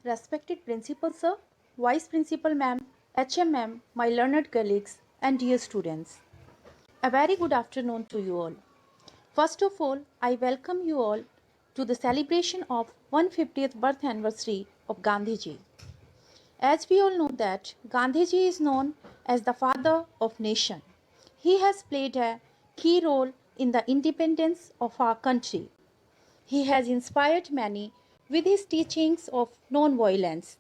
Respected Principal Sir, Vice Principal Ma'am, HMM, my learned colleagues, and dear students, a very good afternoon to you all. First of all, I welcome you all to the celebration of 150th birth anniversary of Gandhiji. As we all know that Gandhiji is known as the father of nation. He has played a key role in the independence of our country. He has inspired many with his teachings of non-violence.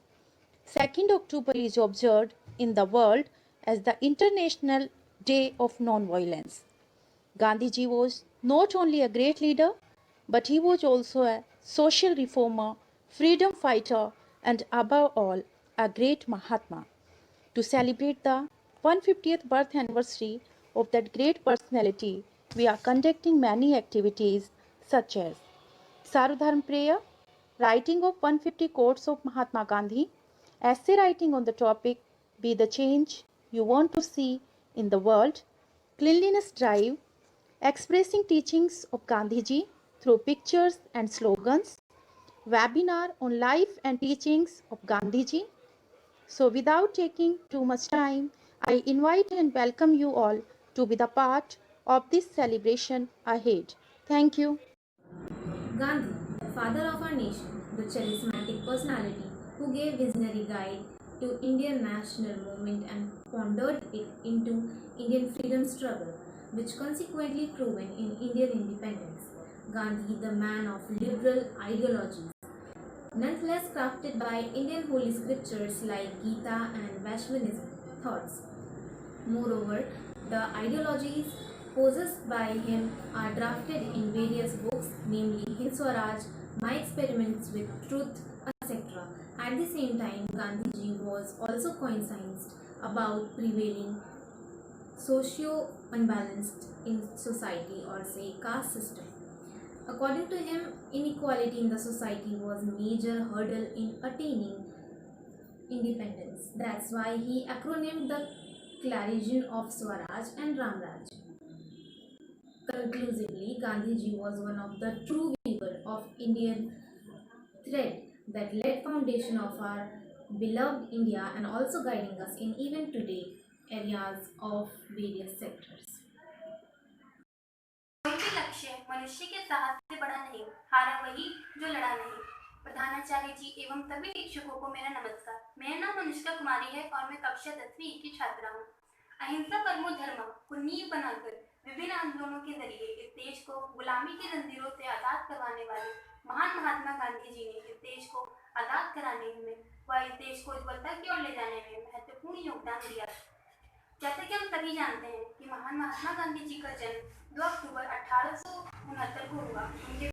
2nd October is observed in the world as the International Day of Non-Violence. Gandhiji was not only a great leader, but he was also a social reformer, freedom fighter, and above all, a great Mahatma. To celebrate the 150th birth anniversary of that great personality, we are conducting many activities such as Sarvadharm prayer, writing of 150 quotes of Mahatma Gandhi, essay writing on the topic Be the Change You Want to See in the World, cleanliness drive, expressing teachings of Gandhiji through pictures and slogans, webinar on life and teachings of Gandhiji. So without taking too much time, I invite and welcome you all to be the part of this celebration ahead. Thank you. Gandhi, the father of our nation, the charismatic personality who gave visionary guide to Indian national movement and pondered it into Indian freedom struggle, which consequently proven in Indian independence. Gandhi, the man of liberal ideologies, nonetheless crafted by Indian holy scriptures like Gita and Vaishnavism thoughts. Moreover, the ideologies possessed by him are drafted in various books, namely Hind Swaraj, My Experiments with Truth, etc. At the same time, Gandhiji was also conscious about prevailing socio-unbalanced in society, or say caste system. According to him, inequality in the society was a major hurdle in attaining independence. That's why he acronymed the clarion of Swaraj and Ramraj. Conclusively, Gandhiji was one of the true weaver of Indian thread that led foundation of our beloved India and also guiding us in even today areas of various sectors. कोई भी लक्ष्य मनुष्य के साहस से बड़ा नहीं, हारा वही जो लड़ा नहीं। प्रधानाचार्य जी एवं सभी शिक्षकों को मेरा नमस्कार। मेरा नाम अनुष्का कुमारी है और मैं कक्षा 10वीं की छात्रा हूँ। अहिंसा परमो धर्म को नींव बनाकर विभिन्न आंदोलनों के जरिए इस देश को गुलामी की जंजीरों से आजाद करवाने वाले महान महात्मा गांधी जी ने इस देश को आजाद कराने में व इस देश को उज्ज्वलता की ओर ले जाने में महत्वपूर्ण योगदान दिया। जैसे कि हम सभी जानते हैं कि महान महात्मा गांधी जी का जन्म 2 अक्टूबर 1869 को हुआ। उनके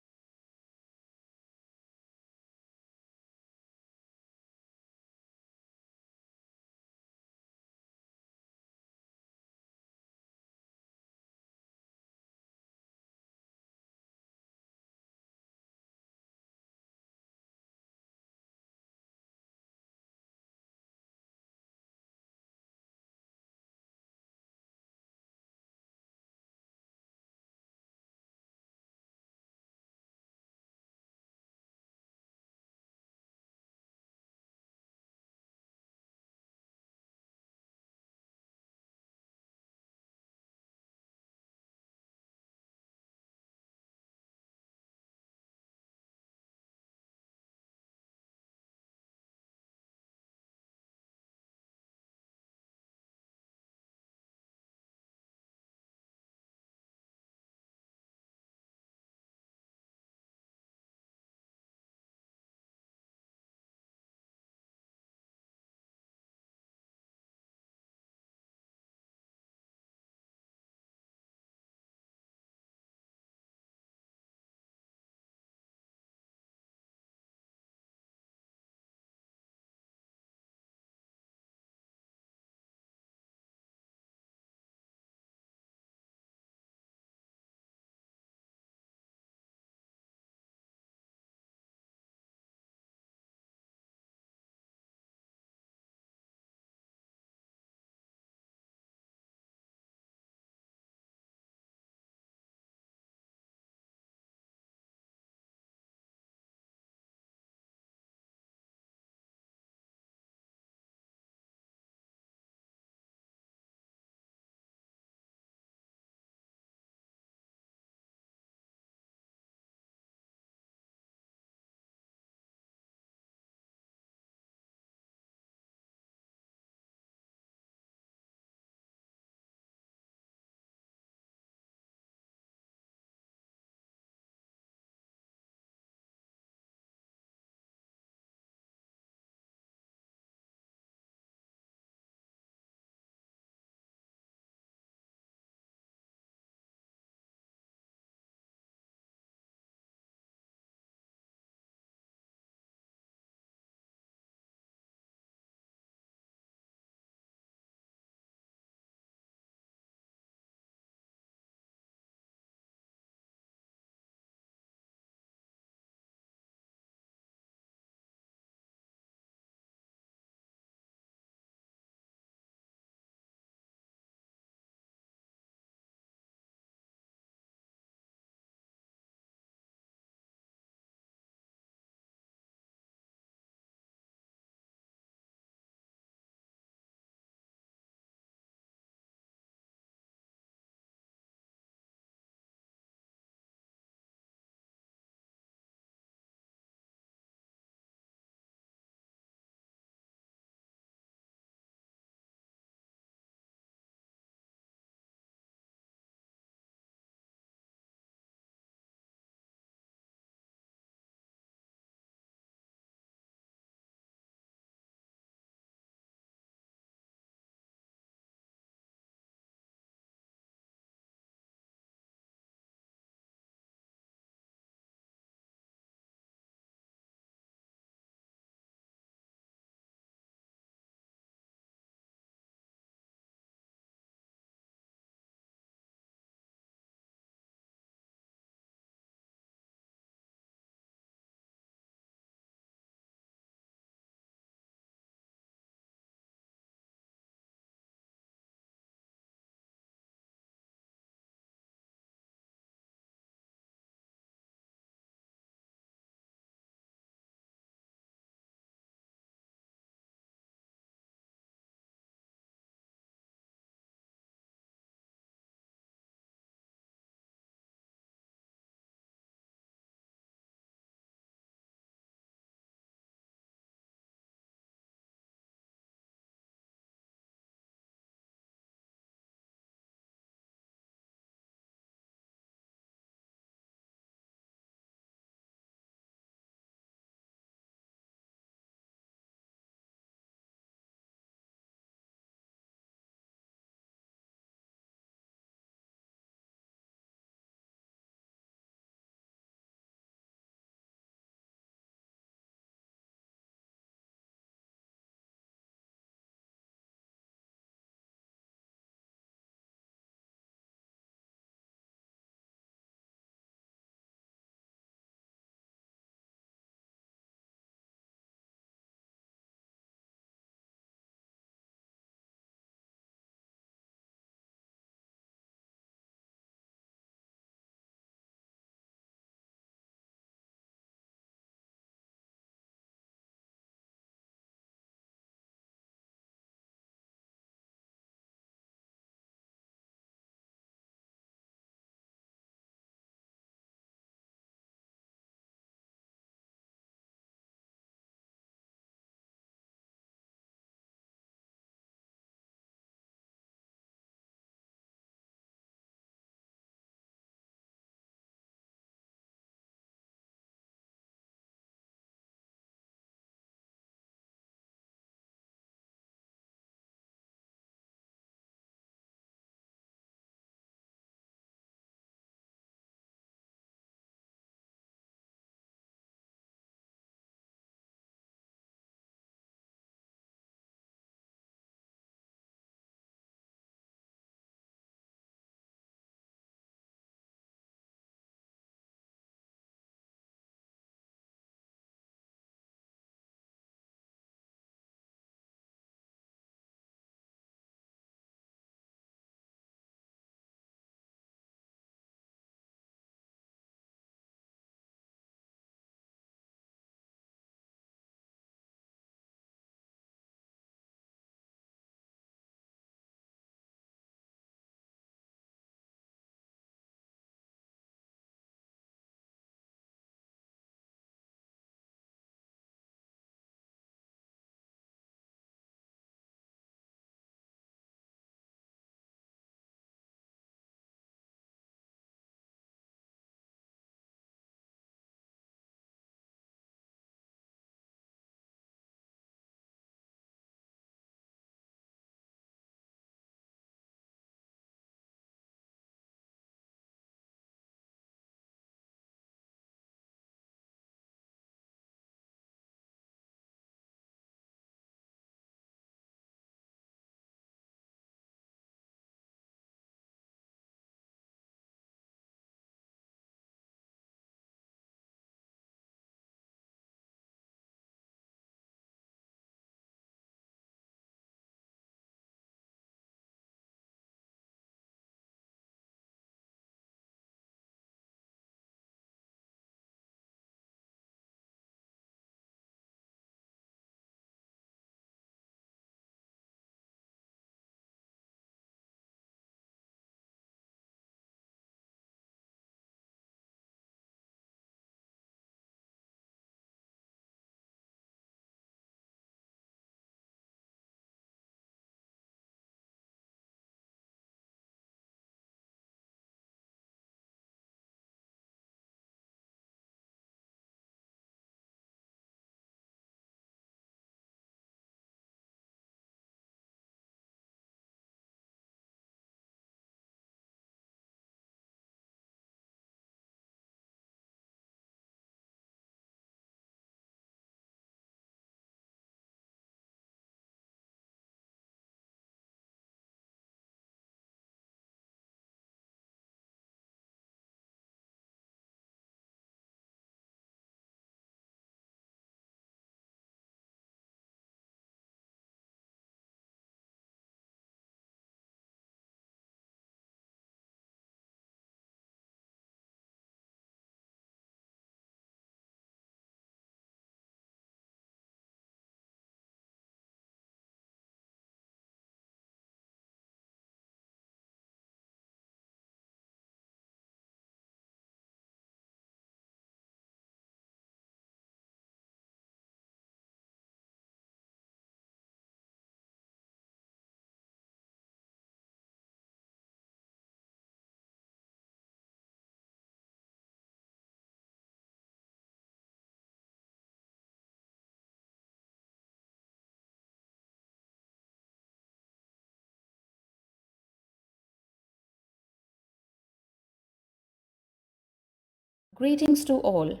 Greetings to all.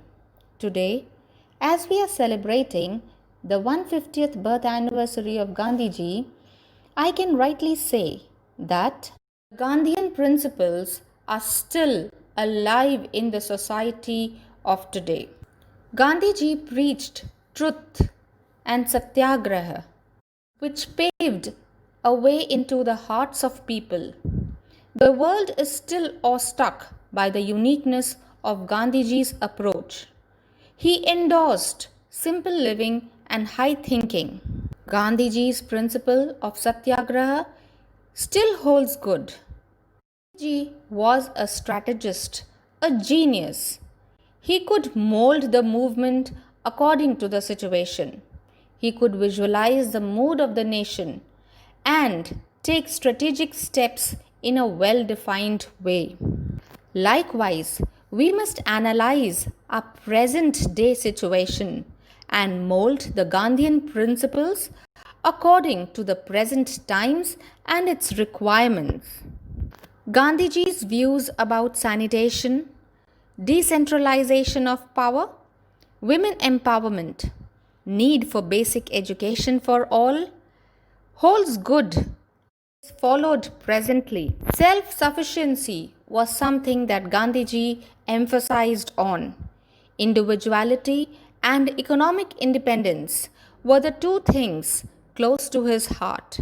Today, as we are celebrating the 150th birth anniversary of Gandhiji, I can rightly say that Gandhian principles are still alive in the society of today. Gandhiji preached truth and satyagraha, which paved a way into the hearts of people. The world is still awestruck by the uniqueness of Gandhiji's approach. He endorsed simple living and high thinking. Gandhiji's principle of satyagraha still holds good. Gandhiji was a strategist, a genius. He could mold the movement according to the situation. He could visualize the mood of the nation and take strategic steps in a well defined way. Likewise, we must analyze our present day situation and mold the Gandhian principles according to the present times and its requirements. Gandhiji's views about sanitation, decentralization of power, women empowerment, need for basic education for all holds good. Followed presently. Self sufficiency was something that Gandhiji emphasized on. Individuality and economic independence were the two things close to his heart.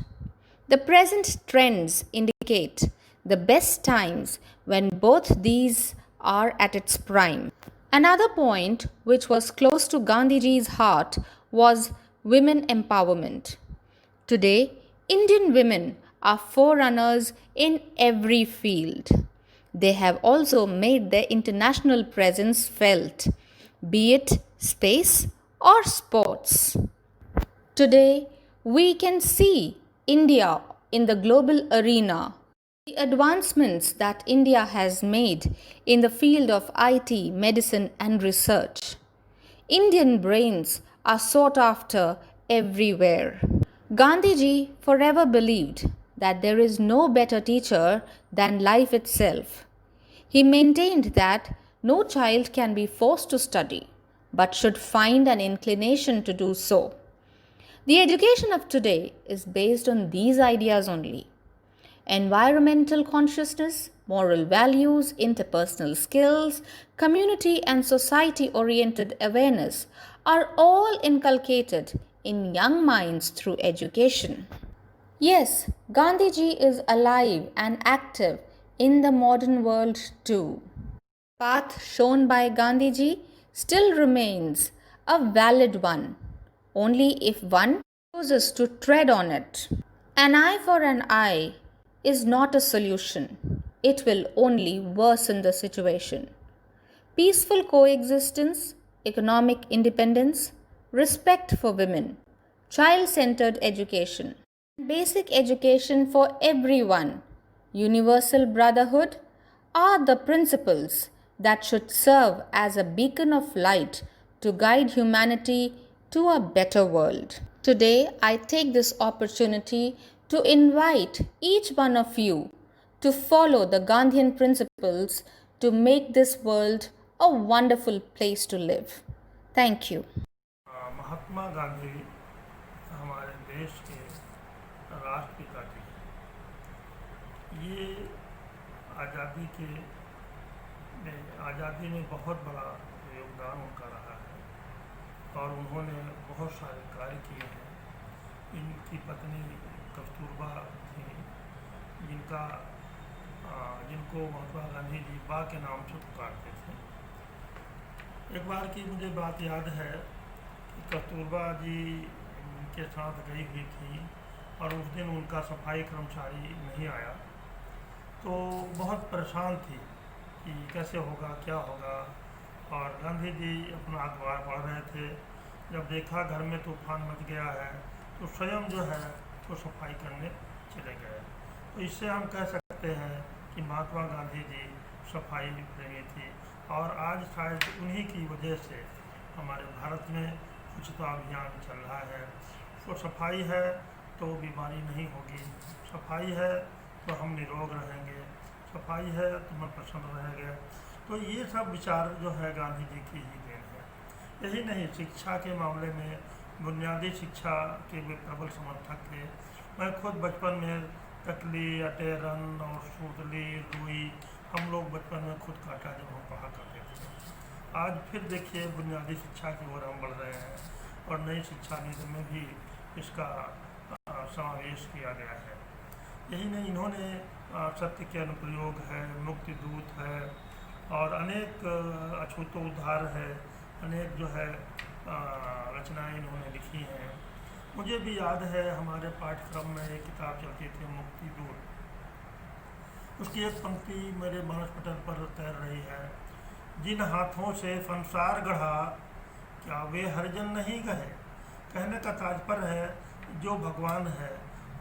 The present trends indicate the best times when both these are at its prime. Another point which was close to Gandhiji's heart was women empowerment. Today, Indian women are forerunners in every field. They have also made their international presence felt, be it space or sports. Today, we can see India in the global arena. The advancements that India has made in the field of IT, medicine, and research. Indian brains are sought after everywhere. Gandhiji forever believed that there is no better teacher than life itself. He maintained that no child can be forced to study, but should find an inclination to do so. The education of today is based on these ideas only. Environmental consciousness, moral values, interpersonal skills, community and society oriented awareness are all inculcated in young minds through education. Yes, Gandhiji is alive and active in the modern world too. Path shown by Gandhiji still remains a valid one, only if one chooses to tread on it. An eye for an eye is not a solution. It will only worsen the situation. Peaceful coexistence, economic independence, respect for women, child-centered education, basic education for everyone, universal brotherhood are the principles that should serve as a beacon of light to guide humanity to a better world. Today, I take this opportunity to invite each one of you to follow the Gandhian principles to make this world a wonderful place to live. Thank you. Mahatma Gandhi हमारे देश के राष्ट्रपिता थे। ये आज़ादी में बहुत बड़ा योगदान उनका रहा है और उन्होंने बहुत सारे कार्य किए हैं। इनकी पत्नी कस्तूरबा थी जिनको महात्मा गांधी जी बा के नाम से पुकारते थे। एक बार की मुझे बात याद है कि कस्तूरबा जी के साथ गई हुई थी और उस दिन उनका सफाई कर्मचारी नहीं आया, तो बहुत परेशान थी कि कैसे होगा, क्या होगा। और गांधी जी अपना अखबार पढ़ रहे थे, जब देखा घर में तूफान मच गया है तो स्वयं जो है तो सफाई करने चले गए। तो इससे हम कह सकते हैं कि महात्मा गांधी जी सफाई प्रेमी थी और आज शायद उन्हीं की वजह से हमारे भारत में स्वच्छता अभियान चल रहा है। तो सफाई है तो बीमारी नहीं होगी, सफाई है तो हम निरोग रहेंगे, सफाई है तो हम प्रसन्न रहेंगे। तो ये सब विचार जो है गांधी जी की ही देन है। यही नहीं, शिक्षा के मामले में बुनियादी शिक्षा के वे प्रबल समर्थक थे। मैं खुद बचपन में तकली, अटेरन और सूतली, रुई हम लोग बचपन में खुद काटा जब हम पढ़ा करते थे। आज फिर देखिए बुनियादी शिक्षा की ओर हम बढ़ रहे हैं और नई शिक्षा नीति में भी इसका समावेश किया गया है। यही नहीं, इन्होंने सत्य के अनुप्रयोग है, मुक्ति दूत है और अनेक अछूतोद्धार है, अनेक जो है रचनाएं इन्होंने लिखी हैं। मुझे भी याद है हमारे पाठ्यक्रम में एक किताब चलती थी मुक्ति दूत। उसकी एक पंक्ति मेरे मानस पटल पर तैर रही है, जिन हाथों से संसार गढ़ा क्या वे हरिजन नहीं गए। कहने का तात्पर्य है जो भगवान है,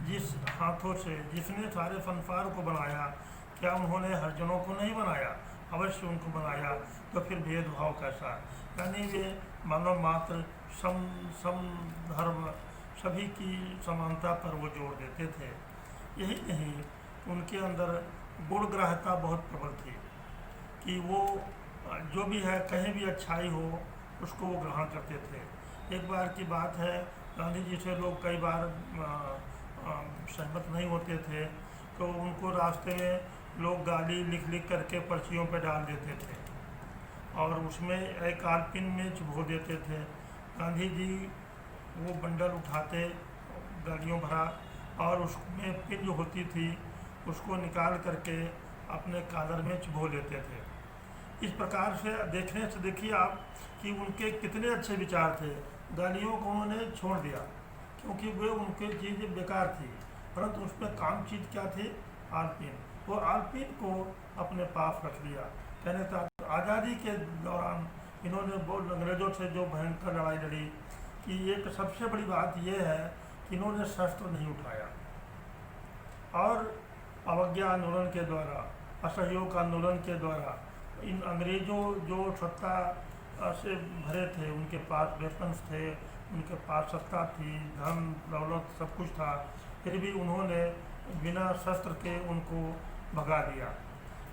जिस हाथों से जिसने सारे संसार को बनाया, क्या उन्होंने हरिजनों को नहीं बनाया? अवश्य उनको बनाया। तो फिर भेदभाव कैसा? यानी वे मानव मात्र सम धर्म सभी की समानता पर वो जोर देते थे। यही नहीं, उनके अंदर गुणग्राह्यता बहुत प्रबल थी कि वो जो भी है कहीं भी अच्छाई हो उसको वो ग्रहण करते थे। एक बार की बात है, गांधी जी से लोग कई बार सहमत नहीं होते थे तो उनको रास्ते में लोग गाली लिख लिख करके पर्चियों पर डाल देते थे और उसमें एक आलपिन में चुभो देते थे। गांधी जी वो बंडल उठाते गाड़ियों भरा और उसमें पिन जो होती थी उसको निकाल करके अपने कालर में चुभो लेते थे। इस प्रकार से देखने से देखिए आप कि उनके कितने अच्छे विचार थे। गालियों को उन्होंने छोड़ दिया क्योंकि वे उनकी चीज़ बेकार थी, परंतु उसमें काम चीज़ क्या थी? आलपिन। वो आलपिन को अपने पास रख लिया। कहने का आज़ादी के दौरान इन्होंने बहुत अंग्रेज़ों से जो भयंकर लड़ाई लड़ी कि एक सबसे बड़ी बात यह है कि इन्होंने शस्त्र नहीं उठाया और अवज्ञा आंदोलन के द्वारा, असहयोग आंदोलन के द्वारा इन अंग्रेज़ों जो सत्ता से भरे थे, उनके पास वेपन्स थे, उनके पास सत्ता थी, धन दौलत सब कुछ था, फिर भी उन्होंने बिना शस्त्र के उनको भगा दिया।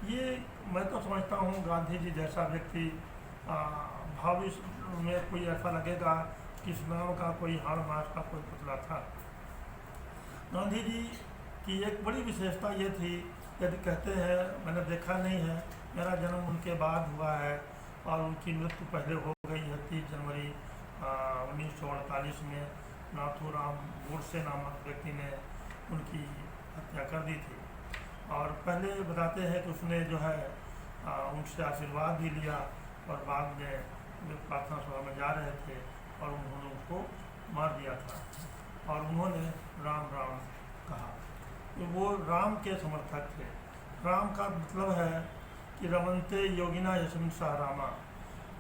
ये मैं तो समझता हूँ गांधी जी जैसा व्यक्ति भविष्य में कोई ऐसा लगेगा कि इस नाम का कोई हाड़ मास का कोई पुतला था। गांधी जी की एक बड़ी विशेषता ये थी, यदि कहते हैं मैंने देखा नहीं है, मेरा जन्म उनके बाद हुआ है और उनकी मृत्यु पहले हो गई है 30 जनवरी 1948 में नाथूराम गोडसे नामक व्यक्ति ने उनकी हत्या कर दी थी। और पहले बताते हैं कि उसने जो है उनसे आशीर्वाद भी लिया और बाद में जो प्रार्थना सभा में जा रहे थे और उन्होंने उसको मार दिया था और उन्होंने राम राम कहा। तो वो राम के समर्थक थे। राम का मतलब है कि रमनते योगिना यस्मिन् सः रामा,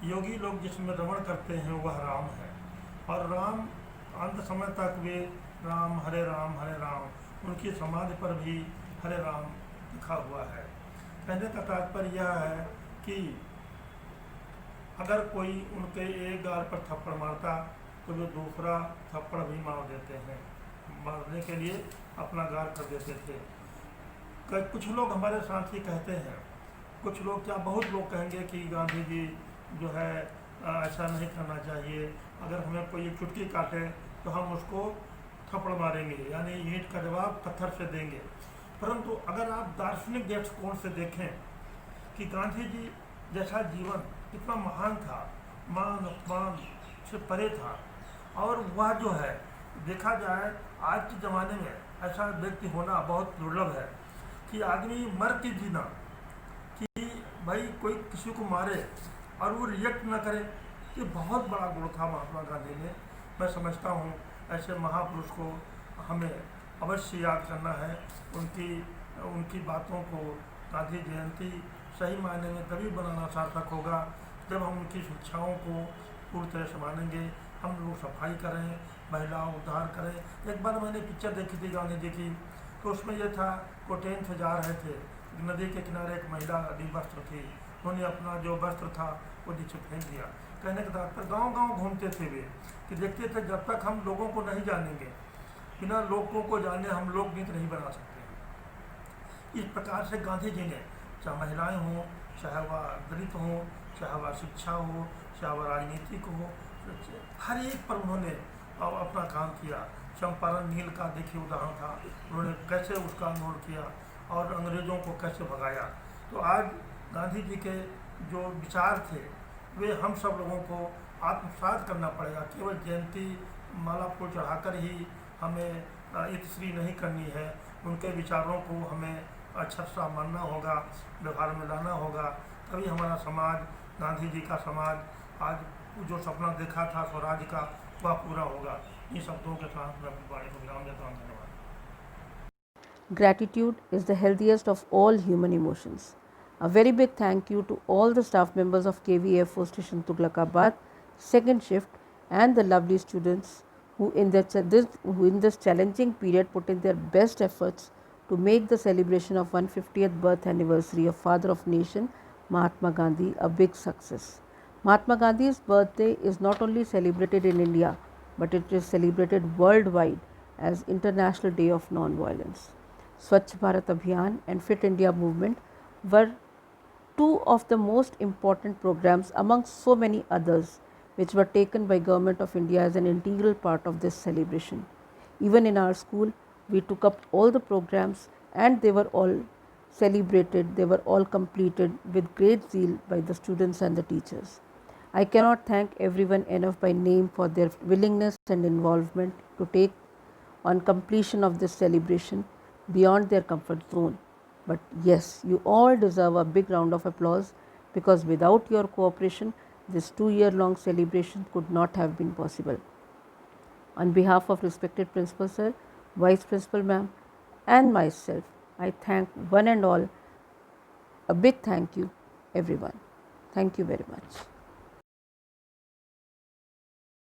योगी लोग जिसमें रमण करते हैं वह राम है। और राम अंत समय तक वे राम हरे राम, उनकी समाधि पर भी हरे राम लिखा हुआ है। कहने का तात्पर्य यह है कि अगर कोई उनके एक गाल पर थप्पड़ मारता तो वे दूसरा थप्पड़ भी मार देते हैं, मारने के लिए अपना गाल कर देते थे। कुछ लोग हमारे साथी कहते हैं, कुछ लोग क्या बहुत लोग कहेंगे कि गांधी जी जो है ऐसा नहीं करना चाहिए, अगर हमें कोई चुटकी काटे तो हम उसको थप्पड़ मारेंगे, यानी ईंट का जवाब पत्थर से देंगे। परंतु अगर आप दार्शनिक दृष्टिकोण से देखें कि गांधी जी जैसा जीवन कितना महान था, मान अपमान से परे था, और वह जो है देखा जाए आज के ज़माने में ऐसा व्यक्ति होना बहुत दुर्लभ है कि आदमी मर के जीना, कि भाई कोई किसी को मारे और वो रिएक्ट न करे, ये बहुत बड़ा गुण था महात्मा गांधी में। मैं समझता हूँ ऐसे महापुरुष को हमें अवश्य याद करना है। उनकी बातों को गांधी जयंती सही मायने में तभी बनाना सार्थक होगा जब हम उनकी शिक्षाओं को पूरी तरह से मानेंगे। हम लोग सफाई करें, महिला उद्धार करें। एक बार मैंने पिक्चर देखी थी गांधी जी की, तो उसमें यह था वो ट्रेन से जा रहे थे, नदी के किनारे एक महिला वस्त्र थी, उन्होंने अपना जो वस्त्र था वो नीचे फेंक दिया। कहने के तात्पर्य गांव-गांव घूमते थे वे कि देखते थे जब तक हम लोगों को नहीं जानेंगे, बिना लोगों को जाने हम लोकगीत नहीं बना सकते। इस प्रकार से गांधी जी ने, चाहे महिलाएं हों, चाहे वह दलित हो, चाहे वह शिक्षा हो, चाहे वह राजनीतिक हो, हर एक पर उन्होंने अपना काम किया। चंपारण नील का देखिए उदाहरण था, उन्होंने कैसे उसका आंदोलन किया और अंग्रेज़ों को कैसे भगाया। तो आज गांधी जी के जो विचार थे वे हम सब लोगों को आत्मसात करना पड़ेगा। केवल जयंती माला फूल चढ़ाकर ही हमें इतश्री नहीं करनी है, उनके विचारों को हमें अच्छा सा मानना होगा, व्यवहार में लाना होगा, तभी हमारा समाज, गांधी जी का समाज आज जो सपना देखा था स्वराज का वह पूरा होगा। इन शब्दों के साथ मैं अपनी वाणी को विराम देता हूँ। धन्यवाद। Gratitude is the healthiest of all human emotions. A very big thank you to all the staff members of KV Air Force Station Tughlakabad, second shift, and the lovely students who in this challenging period put in their best efforts to make the celebration of 150th birth anniversary of Father of Nation Mahatma Gandhi a big success. Mahatma Gandhi's birthday is not only celebrated in India, but it is celebrated worldwide as International Day of Non-Violence. Swachh Bharat Abhiyan and Fit India movement were two of the most important programs among so many others which were taken by Government of India as an integral part of this celebration. Even in our school, we took up all the programs and they were all celebrated, they were all completed with great zeal by the students and the teachers. I cannot thank everyone enough by name for their willingness and involvement to take on completion of this celebration beyond their comfort zone. But yes, you all deserve a big round of applause because without your cooperation, this 2-year-long celebration could not have been possible. On behalf of respected Principal Sir, Vice Principal Ma'am, and myself, I thank one and all a big thank you, everyone. Thank you very much.